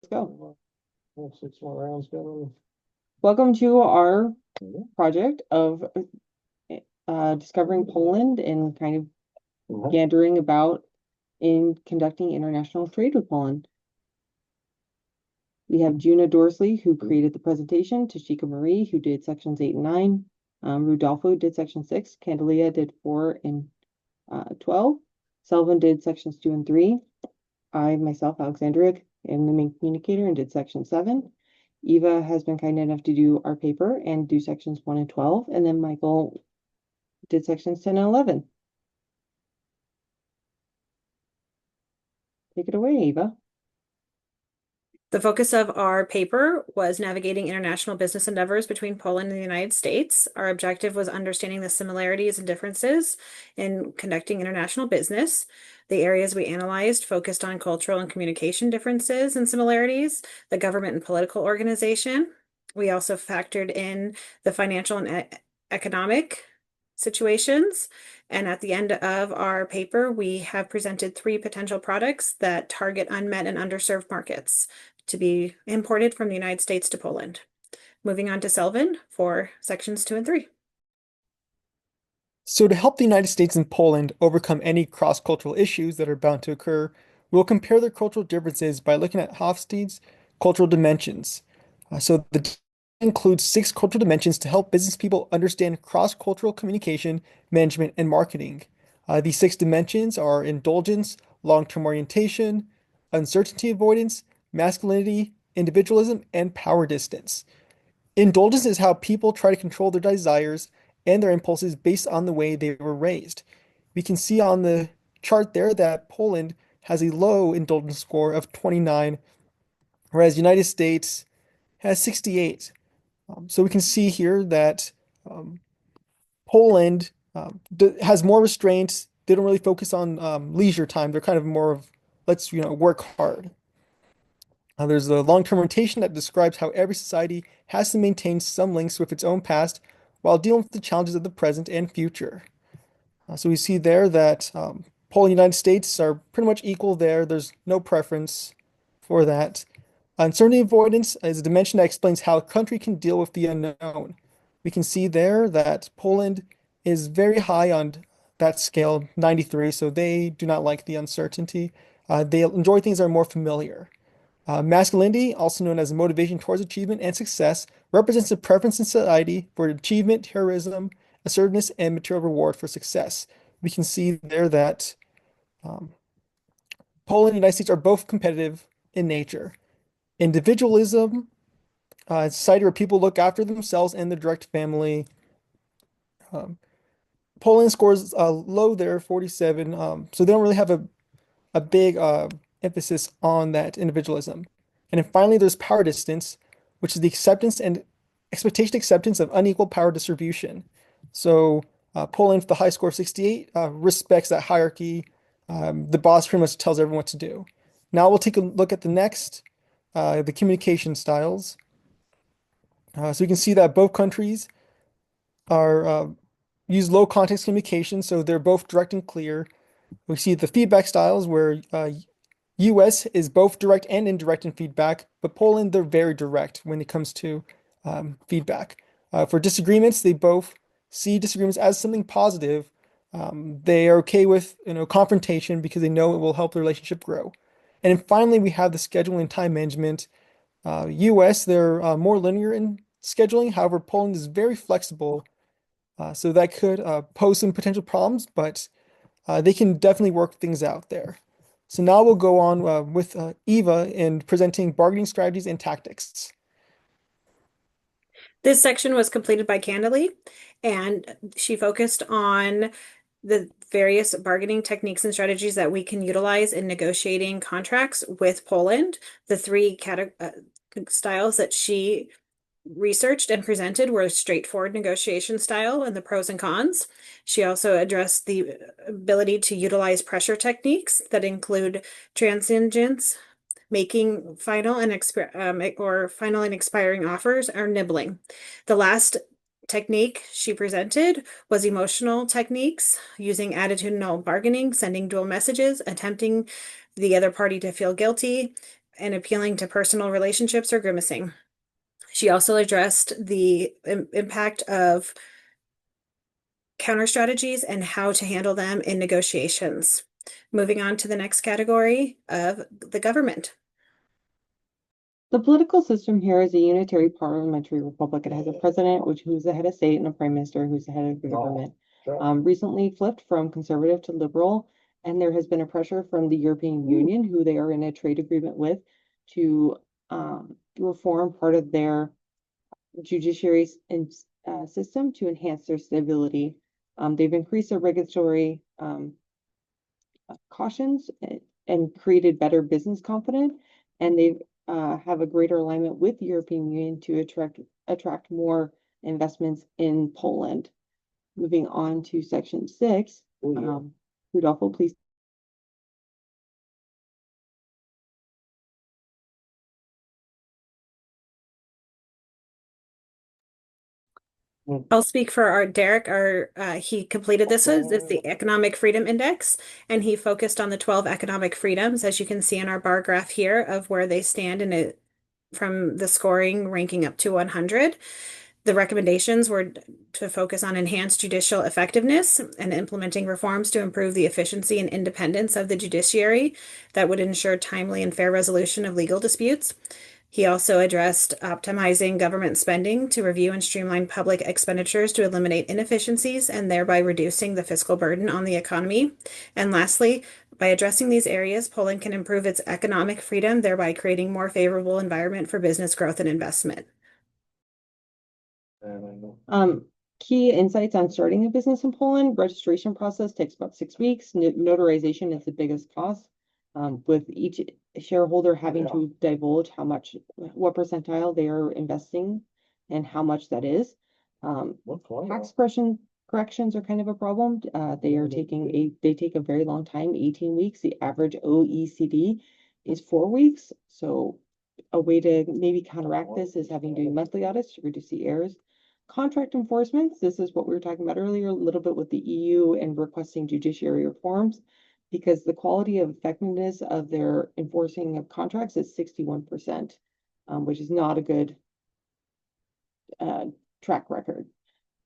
Go. Well, 6 more rounds going. Welcome to our project of discovering Poland and kind of gathering about in conducting international trade with Poland. We have Juna Dorsley, who created the presentation, Tashika Marie, who did sections 8 and 9, Rudolfo did section 6, Candelia did 4 and 12, Selvin did sections 2 and 3. I, myself, Alexandria, am the main communicator and did section 7. Eva has been kind enough to do our paper and do sections 1 and 12, and then Michael did sections 10 and 11. Take it away, Eva. The focus of our paper was navigating international business endeavors between Poland and the United States. Our objective was understanding the similarities and differences in conducting international business. The areas we analyzed focused on cultural and communication differences and similarities, the government and political organization. We also factored in the financial and economic situations. And at the end of our paper, we have presented 3 potential products that target unmet and underserved markets to be imported from the United States to Poland. Moving on to Selvin for sections 2 and 3. So to help the United States and Poland overcome any cross-cultural issues that are bound to occur, we'll compare their cultural differences by looking at Hofstede's cultural dimensions. So the includes 6 cultural dimensions to help business people understand cross-cultural communication, management, and marketing. These 6 dimensions are indulgence, long-term orientation, uncertainty avoidance, masculinity, individualism, and power distance. Indulgence is how people try to control their desires and their impulses based on the way they were raised. We can see on the chart there that Poland has a low indulgence score of 29, whereas United States has 68. So we can see here that Poland has more restraints. They don't really focus on leisure time. They're kind of more of let's work hard. There's a long-term rotation that describes how every society has to maintain some links with its own past while dealing with the challenges of the present and future. So we see there that Poland and the United States are pretty much equal there. There's no preference for that. Uncertainty avoidance is a dimension that explains how a country can deal with the unknown. We can see there that Poland is very high on that scale, 93, so they do not like the uncertainty. They enjoy things that are more familiar. Masculinity, also known as a motivation towards achievement and success, represents a preference in society for achievement, heroism, assertiveness, and material reward for success. We can see there that Poland and the United States are both competitive in nature. Individualism, a society where people look after themselves and their direct family. Um, Poland scores low there, 47. So they don't really have a big emphasis on that individualism. And then finally, there's power distance, which is the acceptance and expectation acceptance of unequal power distribution. So Poland, with the high score of 68, respects that hierarchy. The boss pretty much tells everyone what to do. Now we'll take a look at the next, the communication styles. So we can see that both countries are use low context communication, so they're both direct and clear. We see the feedback styles where US is both direct and indirect in feedback, but Poland, they're very direct when it comes to feedback. For disagreements, they both see disagreements as something positive. They are okay with confrontation because they know it will help the relationship grow. And then finally, we have the scheduling and time management. US, they're more linear in scheduling. However, Poland is very flexible, so that could pose some potential problems, but they can definitely work things out there. So now we'll go on with Eva in presenting bargaining strategies and tactics. This section was completed by Candalee, and she focused on the various bargaining techniques and strategies that we can utilize in negotiating contracts with Poland. The 3 styles that she researched and presented were a straightforward negotiation style and the pros and cons. She also addressed the ability to utilize pressure techniques that include transigence, making final and final and expiring offers, or nibbling. The last technique she presented was emotional techniques using attitudinal bargaining, sending dual messages, attempting the other party to feel guilty, and appealing to personal relationships or grimacing. She also addressed the impact of counter strategies and how to handle them in negotiations. Moving on to the next category of the government. The political system here is a unitary parliamentary republic. It has a president, who's the head of state, and a prime minister, who's the head of the government. Recently flipped from conservative to liberal, and there has been a pressure from the European Union, who they are in a trade agreement with, to reform part of their judiciary system to enhance their stability. They've increased their regulatory cautions and created better business confidence, and they've have a greater alignment with the European Union to attract more investments in Poland. Moving on to section 6, Rudolfo, please. I'll speak for our Derek. He completed this. It's the Economic Freedom Index, and he focused on the 12 economic freedoms, as you can see in our bar graph here, of where they stand in it from the scoring ranking up to 100. The recommendations were to focus on enhanced judicial effectiveness and implementing reforms to improve the efficiency and independence of the judiciary that would ensure timely and fair resolution of legal disputes. He also addressed optimizing government spending to review and streamline public expenditures to eliminate inefficiencies and thereby reducing the fiscal burden on the economy. And lastly, by addressing these areas, Poland can improve its economic freedom, thereby creating more favorable environment for business growth and investment. Key insights on starting a business in Poland. Registration process takes about 6 weeks. Notarization is the biggest cost, with each shareholder having to divulge what percentile they are investing and how much that is. Tax corrections are kind of a problem. They take a very long time, 18 weeks. The average OECD is 4 weeks. So a way to maybe counteract this is having to do monthly audits to reduce the errors. Contract enforcement, this is what we were talking about earlier, a little bit with the EU and requesting judiciary reforms, because the quality of effectiveness of their enforcing of contracts is 61%, which is not a good track record.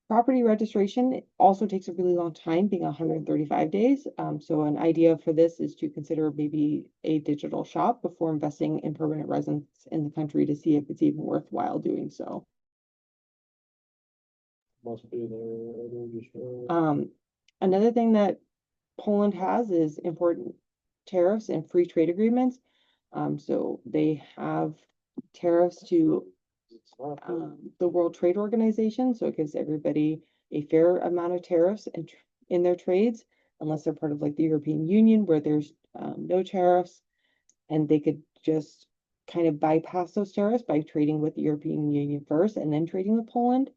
Property registration also takes a really long time, being 135 days. So an idea for this is to consider maybe a digital shop before investing in permanent residence in the country to see if it's even worthwhile doing so. Must be there. Another thing that Poland has is important tariffs and free trade agreements. So they have tariffs to the World Trade Organization, so it gives everybody a fair amount of tariffs in their trades, unless they're part of like the European Union, where there's no tariffs, and they could just kind of bypass those tariffs by trading with the European Union first and then trading with Poland.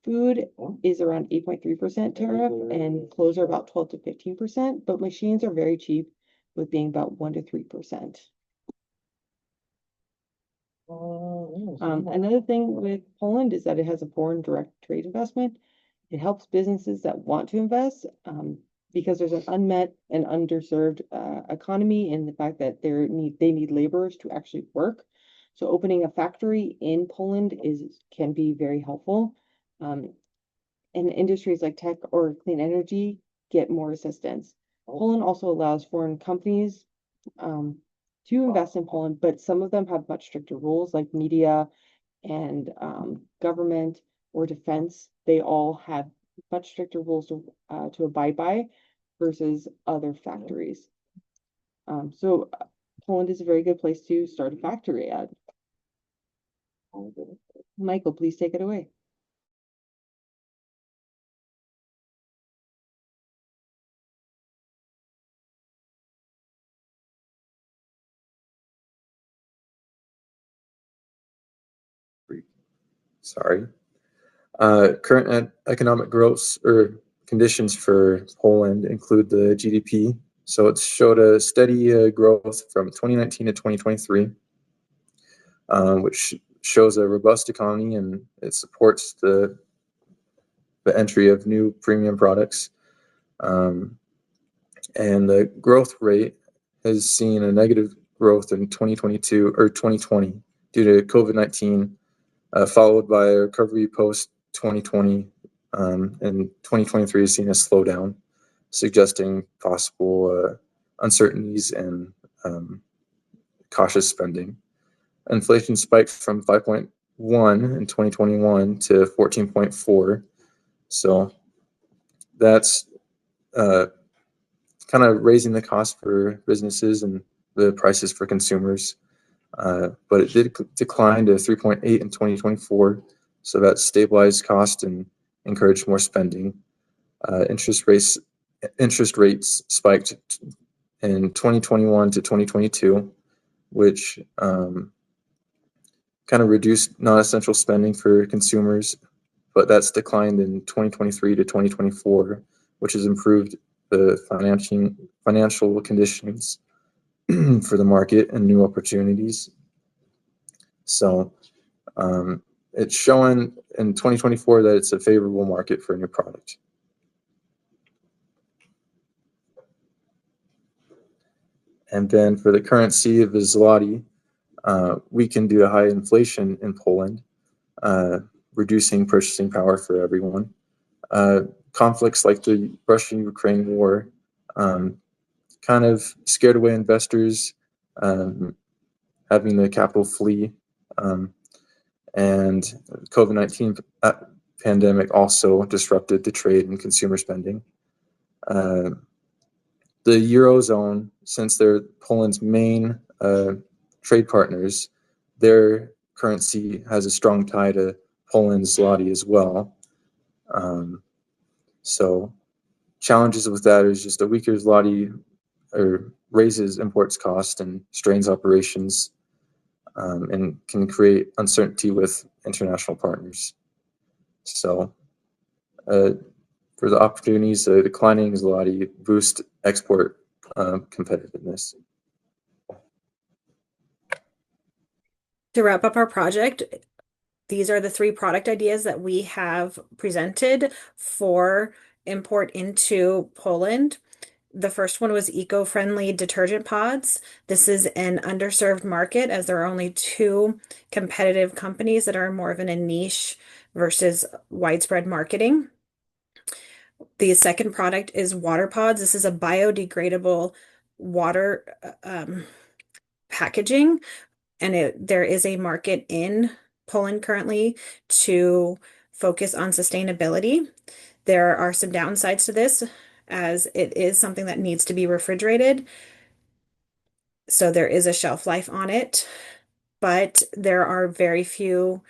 Food is around 8.3% tariff, and clothes are about 12 to 15%, but machines are very cheap, with being about 1 to 3%. Another thing with Poland is that it has a foreign direct trade investment. It helps businesses that want to invest, because there's an unmet and underserved economy in the fact that they need laborers to actually work. So opening a factory in Poland can be very helpful. And industries like tech or clean energy get more assistance. Poland also allows foreign companies to invest in Poland, but some of them have much stricter rules, like media and government or defense. They all have much stricter rules to abide by versus other factories. So Poland is a very good place to start a factory at. Michael, please take it away. Sorry. Current economic growth or conditions for Poland include the GDP. So it showed a steady growth from 2019 to 2023, which shows a robust economy, and it supports the entry of new premium products. And the growth rate has seen a negative growth in 2022 or 2020 due to COVID-19, followed by a recovery post 2020, and 2023 has seen a slowdown, suggesting possible uncertainties and cautious spending. Inflation spiked from 5.1 in 2021 to 14.4. So that's kind of raising the cost for businesses and the prices for consumers. But it did decline to 3.8 in 2024. So that stabilized cost and encouraged more spending. Interest rates spiked in 2021 to 2022, which kind of reduced non-essential spending for consumers, but that's declined in 2023 to 2024, which has improved the financial conditions for the market and new opportunities. So it's showing in 2024 that it's a favorable market for a new product. And then for the currency of the zloty, weakened due to high inflation in Poland, reducing purchasing power for everyone. Conflicts like the Russia-Ukraine war kind of scared away investors, having the capital flee, and COVID-19 pandemic also disrupted the trade and consumer spending. The Eurozone, since they're Poland's main trade partners, their currency has a strong tie to Poland's zloty as well. So challenges with that is just a weaker zloty raises imports cost and strains operations, and can create uncertainty with international partners. So for the opportunities, declining zloty boost export competitiveness. To wrap up our project, these are the 3 product ideas that we have presented for import into Poland. The first one was eco-friendly detergent pods. This is an underserved market as there are only 2 competitive companies that are more of in a niche versus widespread marketing. The second product is water pods. This is a biodegradable water packaging, and there is a market in Poland currently to focus on sustainability. There are some downsides to this, as it is something that needs to be refrigerated. So there is a shelf life on it, but there are very few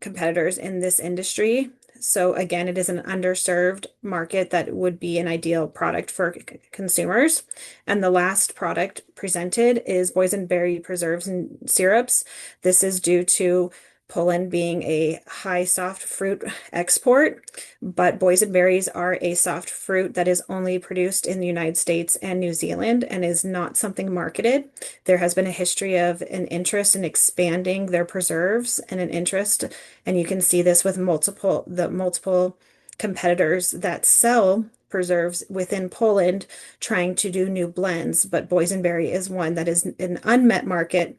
competitors in this industry. So again, it is an underserved market that would be an ideal product for consumers. And the last product presented is boysenberry preserves and syrups. This is due to Poland being a high soft fruit export, but boysenberries are a soft fruit that is only produced in the United States and New Zealand and is not something marketed. There has been a history of an interest in expanding their preserves and an interest, and you can see this with multiple competitors that sell preserves within Poland trying to do new blends, but boysenberry is one that is an unmet market.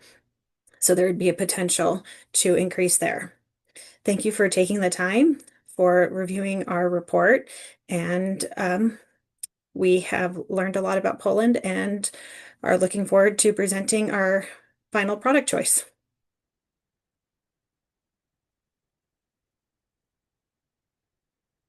So there would be a potential to increase there. Thank you for taking the time for reviewing our report. And we have learned a lot about Poland and are looking forward to presenting our final product choice.